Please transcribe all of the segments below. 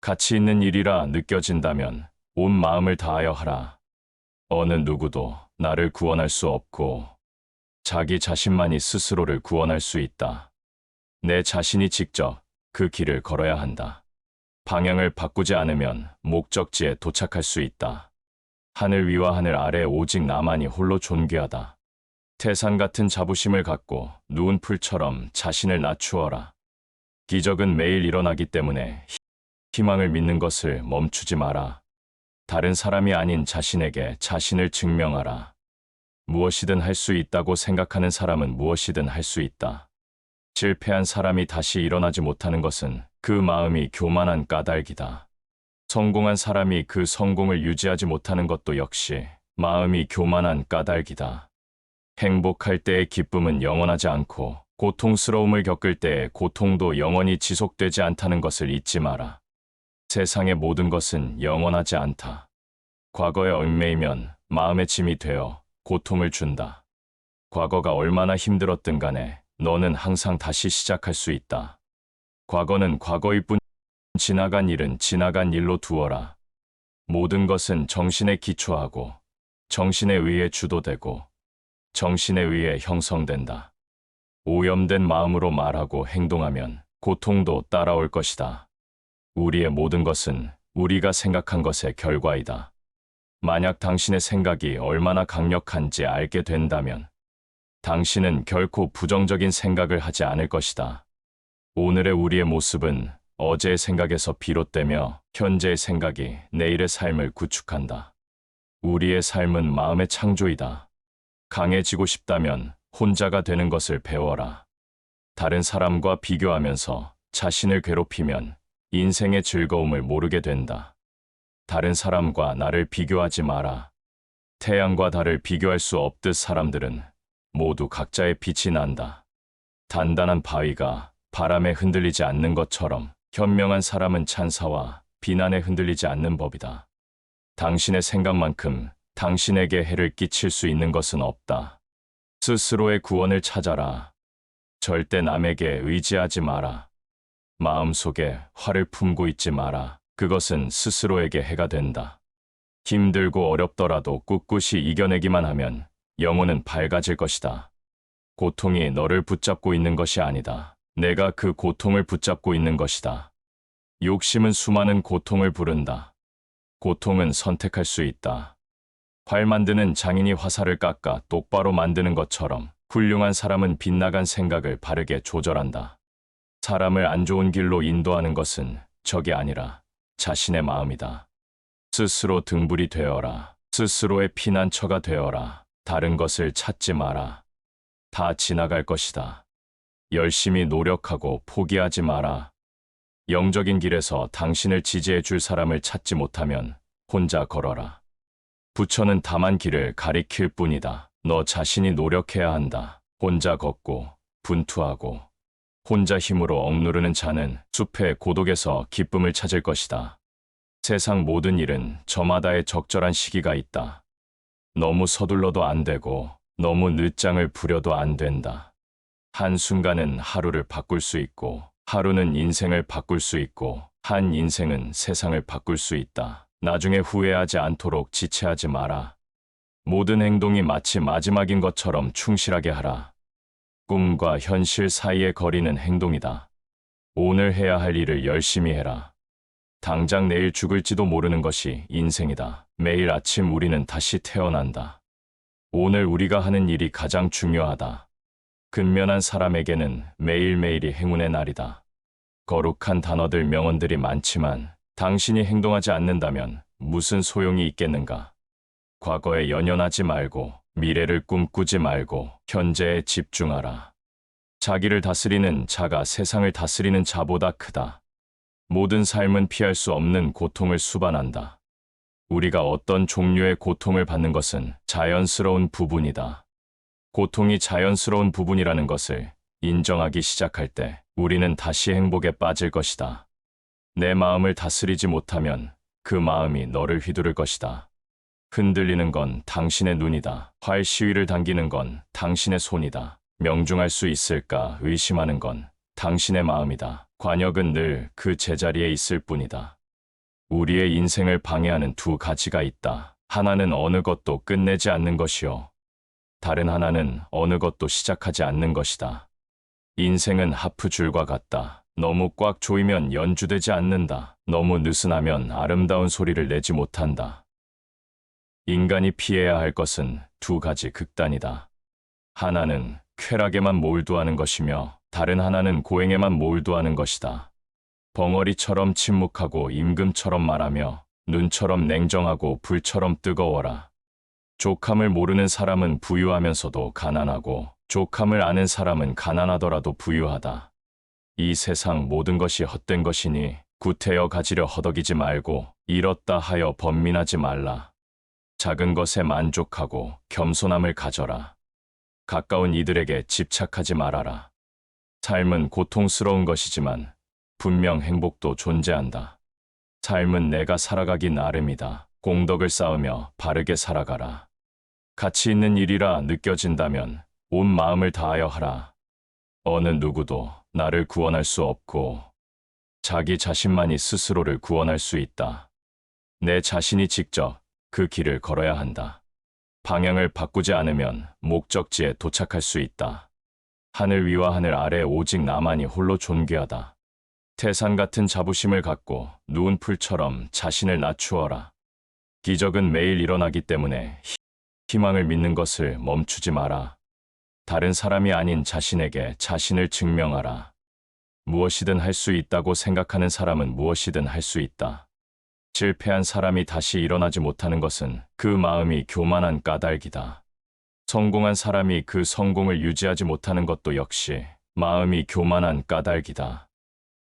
가치 있는 일이라 느껴진다면 온 마음을 다하여 하라. 어느 누구도 나를 구원할 수 없고 자기 자신만이 스스로를 구원할 수 있다. 내 자신이 직접 그 길을 걸어야 한다. 방향을 바꾸지 않으면 목적지에 도착할 수 있다. 하늘 위와 하늘 아래 오직 나만이 홀로 존귀하다. 태산 같은 자부심을 갖고 누운 풀처럼 자신을 낮추어라. 기적은 매일 일어나기 때문에 희망을 믿는 것을 멈추지 마라. 다른 사람이 아닌 자신에게 자신을 증명하라. 무엇이든 할 수 있다고 생각하는 사람은 무엇이든 할 수 있다. 실패한 사람이 다시 일어나지 못하는 것은 그 마음이 교만한 까닭이다. 성공한 사람이 그 성공을 유지하지 못하는 것도 역시 마음이 교만한 까닭이다. 행복할 때의 기쁨은 영원하지 않고 고통스러움을 겪을 때의 고통도 영원히 지속되지 않다는 것을 잊지 마라. 세상의 모든 것은 영원하지 않다. 과거에 얽매이면 마음의 짐이 되어 고통을 준다. 과거가 얼마나 힘들었든 간에 너는 항상 다시 시작할 수 있다. 과거는 과거일 뿐, 지나간 일은 지나간 일로 두어라. 모든 것은 정신에 기초하고 정신에 의해 주도되고 정신에 의해 형성된다. 오염된 마음으로 말하고 행동하면 고통도 따라올 것이다. 우리의 모든 것은 우리가 생각한 것의 결과이다. 만약 당신의 생각이 얼마나 강력한지 알게 된다면 당신은 결코 부정적인 생각을 하지 않을 것이다. 오늘의 우리의 모습은 어제의 생각에서 비롯되며 현재의 생각이 내일의 삶을 구축한다. 우리의 삶은 마음의 창조이다. 강해지고 싶다면 혼자가 되는 것을 배워라. 다른 사람과 비교하면서 자신을 괴롭히면 인생의 즐거움을 모르게 된다. 다른 사람과 나를 비교하지 마라. 태양과 달을 비교할 수 없듯 사람들은 모두 각자의 빛이 난다. 단단한 바위가 바람에 흔들리지 않는 것처럼 현명한 사람은 찬사와 비난에 흔들리지 않는 법이다. 당신의 생각만큼 당신에게 해를 끼칠 수 있는 것은 없다. 스스로의 구원을 찾아라. 절대 남에게 의지하지 마라. 마음속에 화를 품고 있지 마라. 그것은 스스로에게 해가 된다. 힘들고 어렵더라도 꿋꿋이 이겨내기만 하면 영혼은 밝아질 것이다. 고통이 너를 붙잡고 있는 것이 아니다. 내가 그 고통을 붙잡고 있는 것이다. 욕심은 수많은 고통을 부른다. 고통은 선택할 수 있다. 활 만드는 장인이 화살을 깎아 똑바로 만드는 것처럼 훌륭한 사람은 빗나간 생각을 바르게 조절한다. 사람을 안 좋은 길로 인도하는 것은 적이 아니라 자신의 마음이다. 스스로 등불이 되어라. 스스로의 피난처가 되어라. 다른 것을 찾지 마라. 다 지나갈 것이다. 열심히 노력하고 포기하지 마라. 영적인 길에서 당신을 지지해 줄 사람을 찾지 못하면 혼자 걸어라. 부처는 다만 길을 가리킬 뿐이다. 너 자신이 노력해야 한다. 혼자 걷고 분투하고 혼자 힘으로 억누르는 자는 숲의 고독에서 기쁨을 찾을 것이다. 세상 모든 일은 저마다의 적절한 시기가 있다. 너무 서둘러도 안 되고 너무 늦장을 부려도 안 된다. 한순간은 하루를 바꿀 수 있고 하루는 인생을 바꿀 수 있고 한 인생은 세상을 바꿀 수 있다. 나중에 후회하지 않도록 지체하지 마라. 모든 행동이 마치 마지막인 것처럼 충실하게 하라. 꿈과 현실 사이의 거리는 행동이다. 오늘 해야 할 일을 열심히 해라. 당장 내일 죽을지도 모르는 것이 인생이다. 매일 아침 우리는 다시 태어난다. 오늘 우리가 하는 일이 가장 중요하다. 근면한 사람에게는 매일매일이 행운의 날이다. 거룩한 단어들 명언들이 많지만 당신이 행동하지 않는다면 무슨 소용이 있겠는가? 과거에 연연하지 말고 미래를 꿈꾸지 말고 현재에 집중하라. 자기를 다스리는 자가 세상을 다스리는 자보다 크다. 모든 삶은 피할 수 없는 고통을 수반한다. 우리가 어떤 종류의 고통을 받는 것은 자연스러운 부분이다. 고통이 자연스러운 부분이라는 것을 인정하기 시작할 때 우리는 다시 행복에 빠질 것이다. 내 마음을 다스리지 못하면 그 마음이 너를 휘두를 것이다. 흔들리는 건 당신의 눈이다. 활 시위를 당기는 건 당신의 손이다. 명중할 수 있을까 의심하는 건 당신의 마음이다. 관역은 늘 그 제자리에 있을 뿐이다. 우리의 인생을 방해하는 두 가지가 있다. 하나는 어느 것도 끝내지 않는 것이요. 다른 하나는 어느 것도 시작하지 않는 것이다. 인생은 하프줄과 같다. 너무 꽉 조이면 연주되지 않는다. 너무 느슨하면 아름다운 소리를 내지 못한다. 인간이 피해야 할 것은 두 가지 극단이다. 하나는 쾌락에만 몰두하는 것이며 다른 하나는 고행에만 몰두하는 것이다. 벙어리처럼 침묵하고 임금처럼 말하며 눈처럼 냉정하고 불처럼 뜨거워라. 족함을 모르는 사람은 부유하면서도 가난하고 족함을 아는 사람은 가난하더라도 부유하다. 이 세상 모든 것이 헛된 것이니 구태여 가지려 허덕이지 말고 잃었다 하여 번민하지 말라. 작은 것에 만족하고 겸손함을 가져라. 가까운 이들에게 집착하지 말아라. 삶은 고통스러운 것이지만 분명 행복도 존재한다. 삶은 내가 살아가기 나름이다. 공덕을 쌓으며 바르게 살아가라. 가치 있는 일이라 느껴진다면 온 마음을 다하여 하라. 어느 누구도 나를 구원할 수 없고 자기 자신만이 스스로를 구원할 수 있다. 내 자신이 직접 그 길을 걸어야 한다. 방향을 바꾸지 않으면 목적지에 도착할 수 있다. 하늘 위와 하늘 아래 오직 나만이 홀로 존귀하다. 태산 같은 자부심을 갖고 누운 풀처럼 자신을 낮추어라. 기적은 매일 일어나기 때문에 희망을 믿는 것을 멈추지 마라. 다른 사람이 아닌 자신에게 자신을 증명하라. 무엇이든 할 수 있다고 생각하는 사람은 무엇이든 할 수 있다. 실패한 사람이 다시 일어나지 못하는 것은 그 마음이 교만한 까닭이다. 성공한 사람이 그 성공을 유지하지 못하는 것도 역시 마음이 교만한 까닭이다.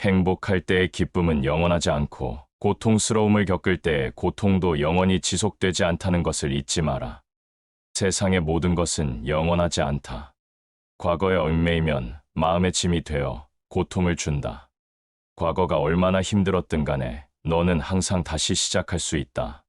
행복할 때의 기쁨은 영원하지 않고 고통스러움을 겪을 때의 고통도 영원히 지속되지 않다는 것을 잊지 마라. 세상의 모든 것은 영원하지 않다. 과거에 얽매이면 마음의 짐이 되어 고통을 준다. 과거가 얼마나 힘들었든 간에 너는 항상 다시 시작할 수 있다.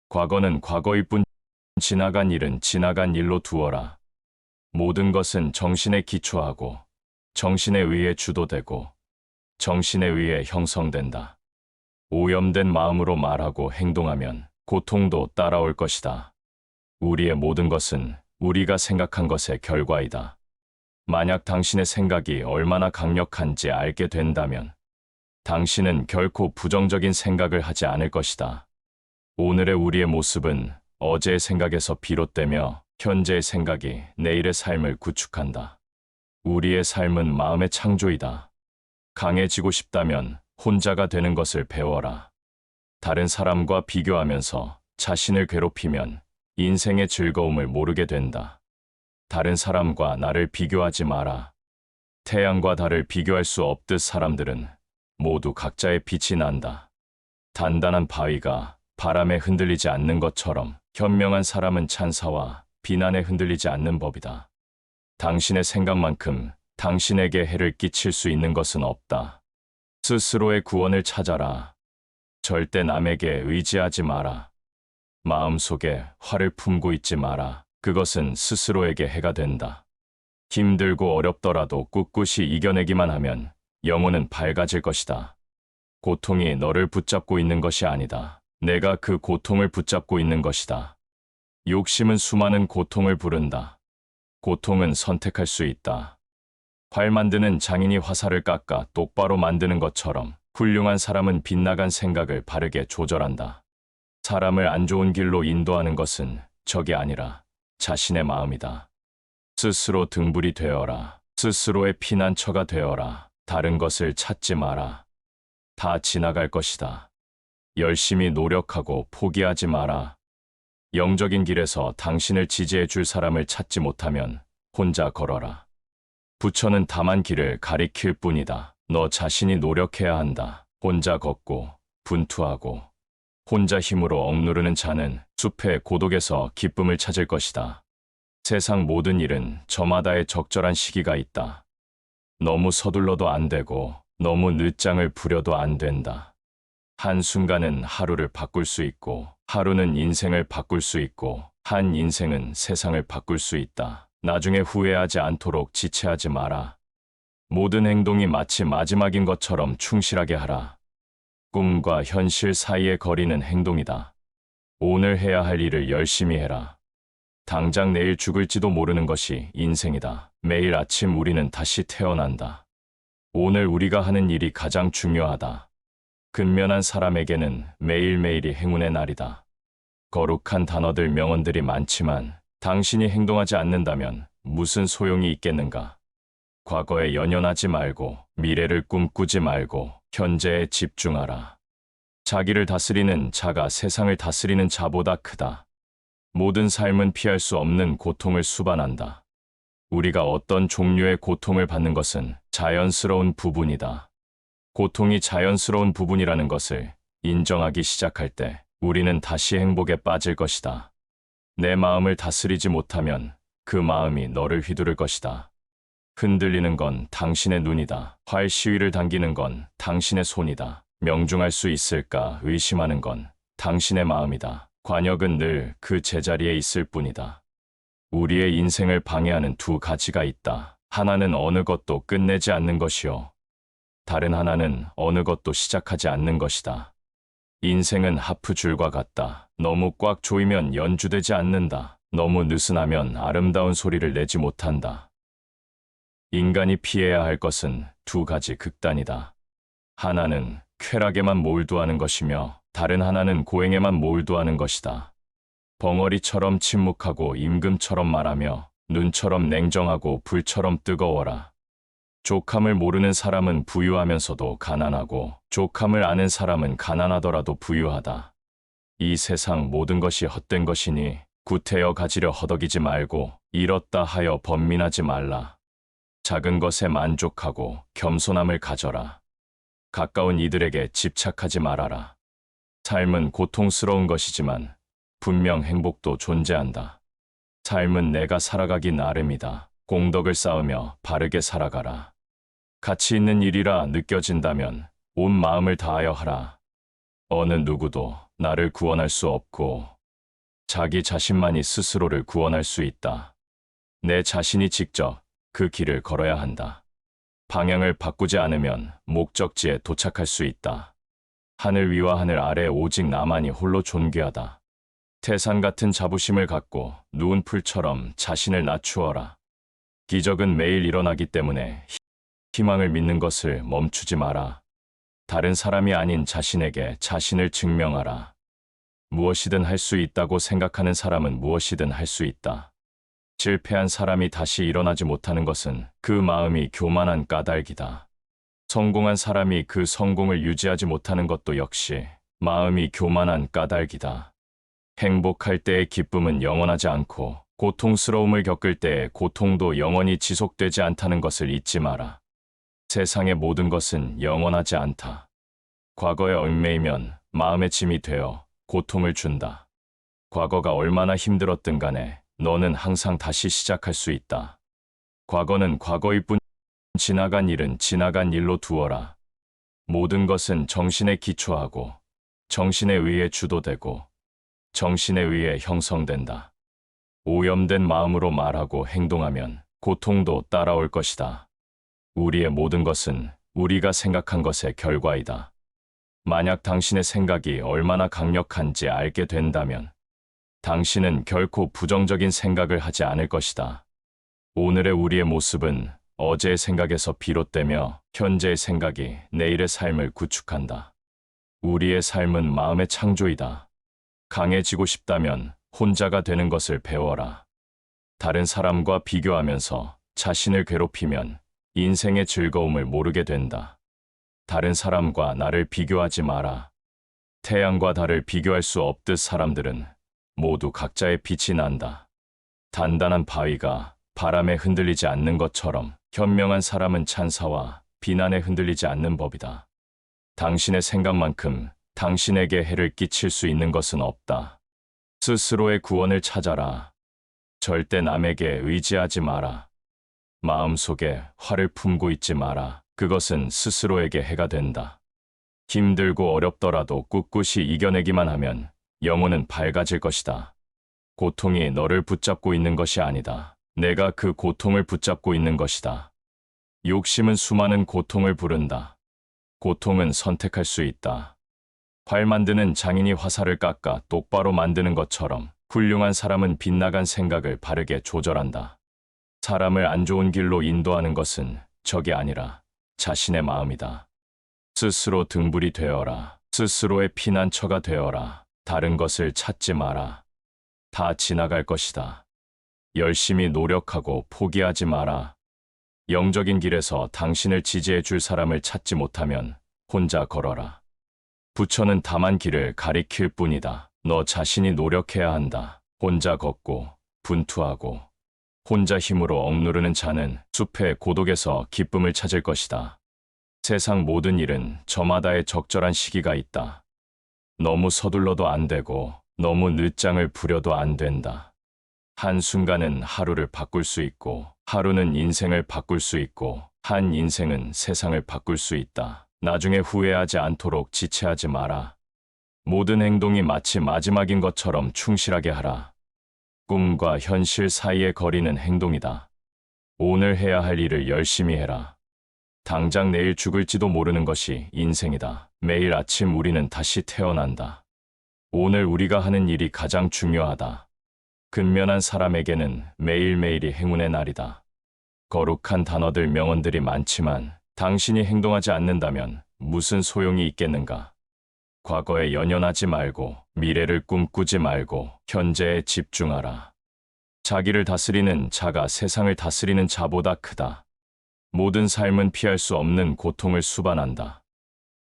과거는 과거일 뿐 지나간 일은 지나간 일로 두어라. 모든 것은 정신에 기초하고 정신에 의해 주도되고 정신에 의해 형성된다. 오염된 마음으로 말하고 행동하면 고통도 따라올 것이다. 우리의 모든 것은 우리가 생각한 것의 결과이다. 만약 당신의 생각이 얼마나 강력한지 알게 된다면 당신은 결코 부정적인 생각을 하지 않을 것이다. 오늘의 우리의 모습은 어제의 생각에서 비롯되며 현재의 생각이 내일의 삶을 구축한다. 우리의 삶은 마음의 창조이다. 강해지고 싶다면 혼자가 되는 것을 배워라. 다른 사람과 비교하면서 자신을 괴롭히면 인생의 즐거움을 모르게 된다. 다른 사람과 나를 비교하지 마라. 태양과 달을 비교할 수 없듯 사람들은 모두 각자의 빛이 난다. 단단한 바위가 바람에 흔들리지 않는 것처럼 현명한 사람은 찬사와 비난에 흔들리지 않는 법이다. 당신의 생각만큼 당신에게 해를 끼칠 수 있는 것은 없다. 스스로의 구원을 찾아라. 절대 남에게 의지하지 마라. 마음속에 화를 품고 있지 마라. 그것은 스스로에게 해가 된다. 힘들고 어렵더라도 꿋꿋이 이겨내기만 하면 영혼은 밝아질 것이다. 고통이 너를 붙잡고 있는 것이 아니다. 내가 그 고통을 붙잡고 있는 것이다. 욕심은 수많은 고통을 부른다. 고통은 선택할 수 있다. 활 만드는 장인이 화살을 깎아 똑바로 만드는 것처럼 훌륭한 사람은 빗나간 생각을 바르게 조절한다. 사람을 안 좋은 길로 인도하는 것은 적이 아니라 자신의 마음이다. 스스로 등불이 되어라. 스스로의 피난처가 되어라. 다른 것을 찾지 마라. 다 지나갈 것이다. 열심히 노력하고 포기하지 마라. 영적인 길에서 당신을 지지해 줄 사람을 찾지 못하면 혼자 걸어라. 부처는 다만 길을 가리킬 뿐이다. 너 자신이 노력해야 한다. 혼자 걷고 분투하고 혼자 힘으로 억누르는 자는 숲의 고독에서 기쁨을 찾을 것이다. 세상 모든 일은 저마다의 적절한 시기가 있다. 너무 서둘러도 안 되고 너무 늦장을 부려도 안 된다. 한순간은 하루를 바꿀 수 있고 하루는 인생을 바꿀 수 있고 한 인생은 세상을 바꿀 수 있다. 나중에 후회하지 않도록 지체하지 마라. 모든 행동이 마치 마지막인 것처럼 충실하게 하라. 꿈과 현실 사이의 거리는 행동이다. 오늘 해야 할 일을 열심히 해라. 당장 내일 죽을지도 모르는 것이 인생이다. 매일 아침 우리는 다시 태어난다. 오늘 우리가 하는 일이 가장 중요하다. 근면한 사람에게는 매일매일이 행운의 날이다. 거룩한 단어들 명언들이 많지만 당신이 행동하지 않는다면 무슨 소용이 있겠는가? 과거에 연연하지 말고 미래를 꿈꾸지 말고 현재에 집중하라. 자기를 다스리는 자가 세상을 다스리는 자보다 크다. 모든 삶은 피할 수 없는 고통을 수반한다. 우리가 어떤 종류의 고통을 받는 것은 자연스러운 부분이다. 고통이 자연스러운 부분이라는 것을 인정하기 시작할 때 우리는 다시 행복에 빠질 것이다. 내 마음을 다스리지 못하면 그 마음이 너를 휘두를 것이다. 흔들리는 건 당신의 눈이다. 활 시위를 당기는 건 당신의 손이다. 명중할 수 있을까 의심하는 건 당신의 마음이다. 관역은 늘 그 제자리에 있을 뿐이다. 우리의 인생을 방해하는 두 가지가 있다. 하나는 어느 것도 끝내지 않는 것이요. 다른 하나는 어느 것도 시작하지 않는 것이다. 인생은 하프줄과 같다. 너무 꽉 조이면 연주되지 않는다. 너무 느슨하면 아름다운 소리를 내지 못한다. 인간이 피해야 할 것은 두 가지 극단이다. 하나는 쾌락에만 몰두하는 것이며 다른 하나는 고행에만 몰두하는 것이다. 벙어리처럼 침묵하고 임금처럼 말하며 눈처럼 냉정하고 불처럼 뜨거워라. 족함을 모르는 사람은 부유하면서도 가난하고 족함을 아는 사람은 가난하더라도 부유하다. 이 세상 모든 것이 헛된 것이니 구태여 가지려 허덕이지 말고 잃었다 하여 번민하지 말라. 작은 것에 만족하고 겸손함을 가져라. 가까운 이들에게 집착하지 말아라. 삶은 고통스러운 것이지만 분명 행복도 존재한다. 삶은 내가 살아가기 나름이다. 공덕을 쌓으며 바르게 살아가라. 가치 있는 일이라 느껴진다면 온 마음을 다하여 하라. 어느 누구도 나를 구원할 수 없고 자기 자신만이 스스로를 구원할 수 있다. 내 자신이 직접 그 길을 걸어야 한다. 방향을 바꾸지 않으면 목적지에 도착할 수 있다. 하늘 위와 하늘 아래 오직 나만이 홀로 존귀하다. 태산 같은 자부심을 갖고 누운 풀처럼 자신을 낮추어라. 기적은 매일 일어나기 때문에 희망을 믿는 것을 멈추지 마라. 다른 사람이 아닌 자신에게 자신을 증명하라. 무엇이든 할 수 있다고 생각하는 사람은 무엇이든 할 수 있다. 실패한 사람이 다시 일어나지 못하는 것은 그 마음이 교만한 까닭이다. 성공한 사람이 그 성공을 유지하지 못하는 것도 역시 마음이 교만한 까닭이다. 행복할 때의 기쁨은 영원하지 않고 고통스러움을 겪을 때의 고통도 영원히 지속되지 않다는 것을 잊지 마라. 세상의 모든 것은 영원하지 않다. 과거에 얽매이면 마음의 짐이 되어 고통을 준다. 과거가 얼마나 힘들었든 간에 너는 항상 다시 시작할 수 있다. 과거는 과거일 뿐, 지나간 일은 지나간 일로 두어라. 모든 것은 정신에 기초하고 정신에 의해 주도되고 정신에 의해 형성된다. 오염된 마음으로 말하고 행동하면 고통도 따라올 것이다. 우리의 모든 것은 우리가 생각한 것의 결과이다. 만약 당신의 생각이 얼마나 강력한지 알게 된다면 당신은 결코 부정적인 생각을 하지 않을 것이다. 오늘의 우리의 모습은 어제의 생각에서 비롯되며 현재의 생각이 내일의 삶을 구축한다. 우리의 삶은 마음의 창조이다. 강해지고 싶다면 혼자가 되는 것을 배워라. 다른 사람과 비교하면서 자신을 괴롭히면 인생의 즐거움을 모르게 된다. 다른 사람과 나를 비교하지 마라. 태양과 달을 비교할 수 없듯 사람들은 모두 각자의 빛이 난다. 단단한 바위가 바람에 흔들리지 않는 것처럼 현명한 사람은 찬사와 비난에 흔들리지 않는 법이다. 당신의 생각만큼 당신에게 해를 끼칠 수 있는 것은 없다. 스스로의 구원을 찾아라. 절대 남에게 의지하지 마라. 마음속에 화를 품고 있지 마라. 그것은 스스로에게 해가 된다. 힘들고 어렵더라도 꿋꿋이 이겨내기만 하면 영혼은 밝아질 것이다. 고통이 너를 붙잡고 있는 것이 아니다. 내가 그 고통을 붙잡고 있는 것이다. 욕심은 수많은 고통을 부른다. 고통은 선택할 수 있다. 활 만드는 장인이 화살을 깎아 똑바로 만드는 것처럼 훌륭한 사람은 빗나간 생각을 바르게 조절한다. 사람을 안 좋은 길로 인도하는 것은 적이 아니라 자신의 마음이다. 스스로 등불이 되어라. 스스로의 피난처가 되어라. 다른 것을 찾지 마라. 다 지나갈 것이다. 열심히 노력하고 포기하지 마라. 영적인 길에서 당신을 지지해 줄 사람을 찾지 못하면 혼자 걸어라. 부처는 다만 길을 가리킬 뿐이다. 너 자신이 노력해야 한다. 혼자 걷고 분투하고 혼자 힘으로 억누르는 자는 숲의 고독에서 기쁨을 찾을 것이다. 세상 모든 일은 저마다의 적절한 시기가 있다. 너무 서둘러도 안 되고 너무 늦장을 부려도 안 된다. 한순간은 하루를 바꿀 수 있고 하루는 인생을 바꿀 수 있고 한 인생은 세상을 바꿀 수 있다. 나중에 후회하지 않도록 지체하지 마라. 모든 행동이 마치 마지막인 것처럼 충실하게 하라. 꿈과 현실 사이의 거리는 행동이다. 오늘 해야 할 일을 열심히 해라. 당장 내일 죽을지도 모르는 것이 인생이다. 매일 아침 우리는 다시 태어난다. 오늘 우리가 하는 일이 가장 중요하다. 근면한 사람에게는 매일매일이 행운의 날이다. 거룩한 단어들 명언들이 많지만 당신이 행동하지 않는다면 무슨 소용이 있겠는가? 과거에 연연하지 말고 미래를 꿈꾸지 말고 현재에 집중하라. 자기를 다스리는 자가 세상을 다스리는 자보다 크다. 모든 삶은 피할 수 없는 고통을 수반한다.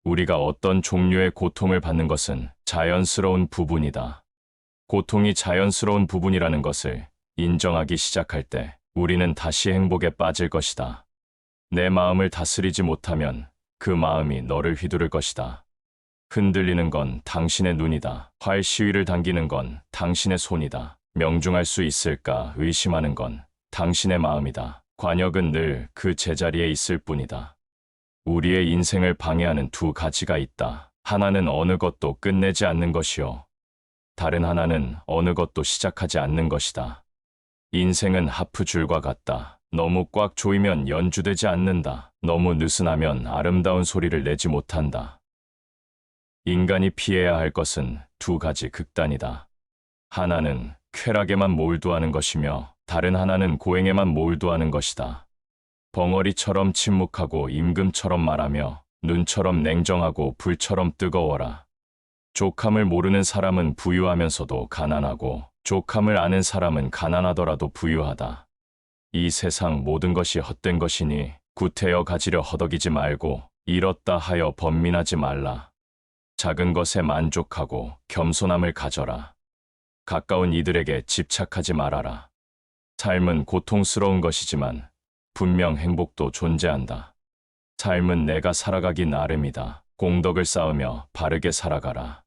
우리가 어떤 종류의 고통을 받는 것은 자연스러운 부분이다. 고통이 자연스러운 부분이라는 것을 인정하기 시작할 때 우리는 다시 행복에 빠질 것이다. 내 마음을 다스리지 못하면 그 마음이 너를 휘두를 것이다. 흔들리는 건 당신의 눈이다. 활 시위를 당기는 건 당신의 손이다. 명중할 수 있을까 의심하는 건 당신의 마음이다. 관역은 늘 그 제자리에 있을 뿐이다. 우리의 인생을 방해하는 두 가지가 있다. 하나는 어느 것도 끝내지 않는 것이요. 다른 하나는 어느 것도 시작하지 않는 것이다. 인생은 하프줄과 같다. 너무 꽉 조이면 연주되지 않는다. 너무 느슨하면 아름다운 소리를 내지 못한다. 인간이 피해야 할 것은 두 가지 극단이다. 하나는 쾌락에만 몰두하는 것이며 다른 하나는 고행에만 몰두하는 것이다. 벙어리처럼 침묵하고 임금처럼 말하며 눈처럼 냉정하고 불처럼 뜨거워라. 족함을 모르는 사람은 부유하면서도 가난하고 족함을 아는 사람은 가난하더라도 부유하다. 이 세상 모든 것이 헛된 것이니 구태여 가지려 허덕이지 말고 잃었다 하여 번민하지 말라. 작은 것에 만족하고 겸손함을 가져라. 가까운 이들에게 집착하지 말아라. 삶은 고통스러운 것이지만 분명 행복도 존재한다. 삶은 내가 살아가기 나름이다. 공덕을 쌓으며 바르게 살아가라.